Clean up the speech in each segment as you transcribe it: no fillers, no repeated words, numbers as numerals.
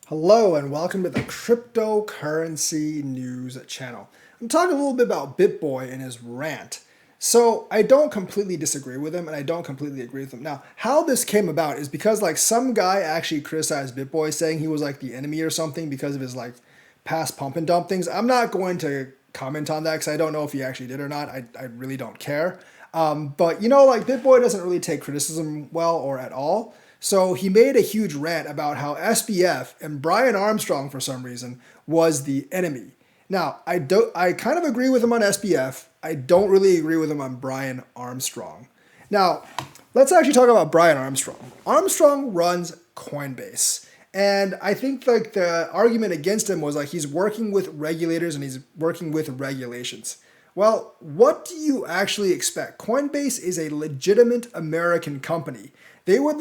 Hello and welcome to the cryptocurrency news channel. I'm talking a little bit about Bitboy and his rant. So I don't completely disagree with him and I don't completely agree with him. Now, how this came about is because some guy actually criticized Bitboy saying he was like the enemy or something because of his past pump and dump things. I'm not going to comment on that because I don't know if he actually did or not. I really don't care. But Bitboy doesn't really take criticism well or at all. So he made a huge rant about how SBF and Brian Armstrong, for some reason, was the enemy. Now, I kind of agree with him on SBF. I don't really agree with him on Brian Armstrong. Now, let's actually talk about Brian Armstrong. Armstrong runs Coinbase. And I think the argument against him was he's working with regulators and he's working with regulations. Well, what do you actually expect? Coinbase is a legitimate American company. They would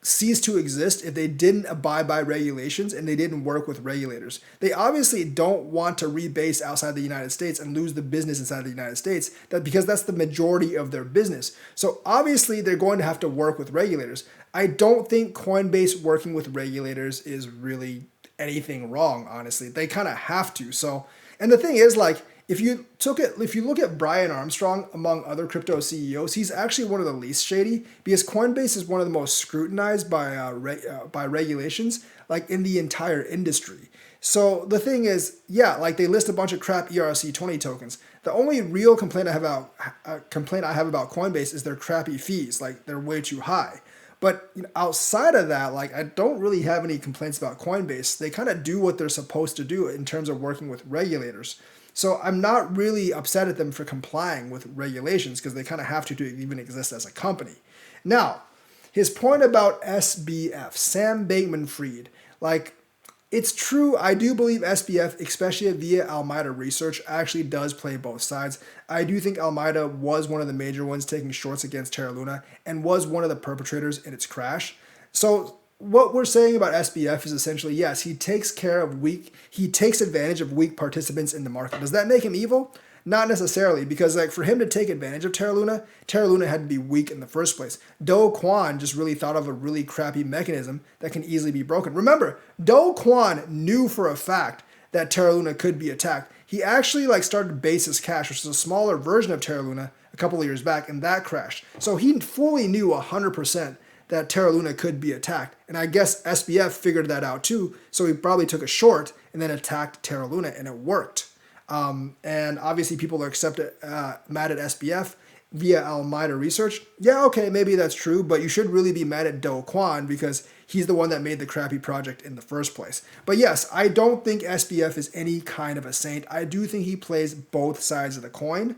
cease to exist if they didn't abide by regulations and they didn't work with regulators. They obviously don't want to rebase outside the United States and lose the business inside the United States because that's the majority of their business. So obviously they're going to have to work with regulators. I don't think Coinbase working with regulators is really anything wrong, honestly. They kind of have to. So, and the thing is if you look at Brian Armstrong among other crypto CEOs, he's actually one of the least shady because Coinbase is one of the most scrutinized by regulations in the entire industry. So the thing is, yeah, they list a bunch of crap ERC-20 tokens. The only real complaint I have about Coinbase is their crappy fees. They're way too high. But outside of that, I don't really have any complaints about Coinbase. They kind of do what they're supposed to do in terms of working with regulators. So I'm not really upset at them for complying with regulations because they kind of have to even exist as a company. Now, his point about SBF, Sam Bankman-Fried, it's true, I do believe SBF, especially via Almeida Research, actually does play both sides. I do think Almeida was one of the major ones taking shorts against Terra Luna and was one of the perpetrators in its crash. So what we're saying about SBF is essentially, yes, he takes advantage of weak participants in the market. Does that make him evil? Not necessarily, because for him to take advantage of Terra Luna had to be weak in the first place. Do Kwon just really thought of a really crappy mechanism that can easily be broken. Remember, Do Kwon knew for a fact that Terra Luna could be attacked. He actually started Basis Cash, which is a smaller version of Terra Luna, a couple of years back, and that crashed. So he fully knew 100% that Terra Luna could be attacked. And I guess SBF figured that out too, so he probably took a short and then attacked Terra Luna, and it worked. And obviously people are mad at SBF via Almeida Research. Yeah, okay, maybe that's true, but you should really be mad at Do Kwon because he's the one that made the crappy project in the first place. But yes, I don't think SBF is any kind of a saint. I do think he plays both sides of the coin.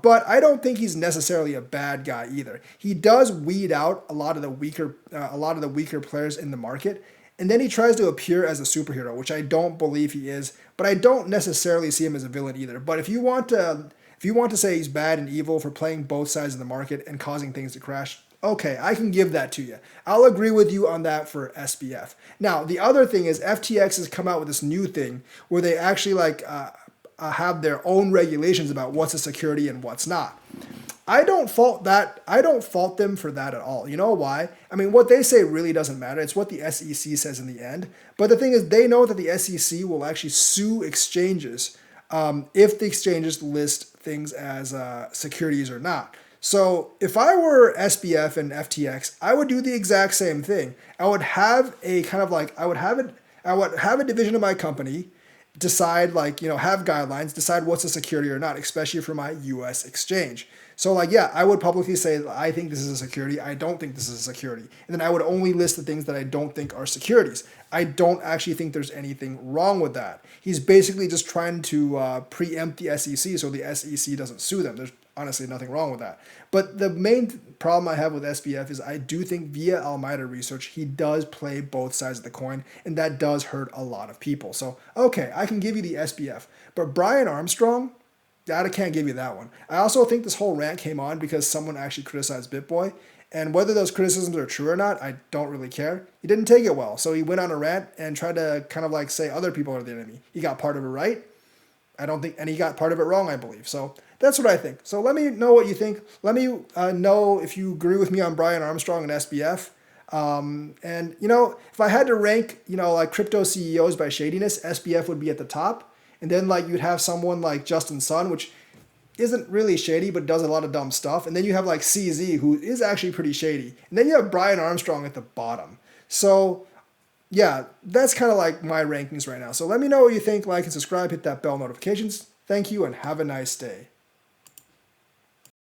But I don't think he's necessarily a bad guy either. He does weed out a lot of the weaker players in the market, and then he tries to appear as a superhero, which I don't believe he is. But I don't necessarily see him as a villain either. But if you want to say he's bad and evil for playing both sides of the market and causing things to crash, okay, I can give that to you. I'll agree with you on that for SBF. Now the other thing is FTX has come out with this new thing where they actually have their own regulations about what's a security and what's not. I don't fault them for that at all. You know why? I mean, what they say really doesn't matter. It's what the SEC says in the end. But the thing is, they know that the SEC will actually sue exchanges if the exchanges list things as securities or not. So if I were SBF and FTX, I would do the exact same thing. I would have a division of my company decide have guidelines, decide what's a security or not, especially for my US exchange. So I would publicly say I think this is a security, I don't think this is a security. And then I would only list the things that I don't think are securities. I don't actually think there's anything wrong with that. He's basically just trying to preempt the SEC so the SEC doesn't sue them. There's honestly nothing wrong with that. But the main problem I have with SBF is I do think via Almeida Research, he does play both sides of the coin, and that does hurt a lot of people. So, okay, I can give you the SBF. But Brian Armstrong, I can't give you that one. I also think this whole rant came on because someone actually criticized Bitboy, and whether those criticisms are true or not, I don't really care. He didn't take it well, so he went on a rant and tried to kind of say other people are the enemy. He got part of it right. I don't think, and he got part of it wrong, I believe. So that's what I think. So let me know what you think. Let me know if you agree with me on Brian Armstrong and SBF. And if I had to rank, like crypto CEOs by shadiness, SBF would be at the top, and then like you'd have someone like Justin Sun, which isn't really shady but does a lot of dumb stuff, and then you have like CZ, who is actually pretty shady, and then you have Brian Armstrong at the bottom. So yeah, that's kind of like my rankings right now. So let me know what you think, like and subscribe, hit that bell notifications. Thank you, and have a nice day.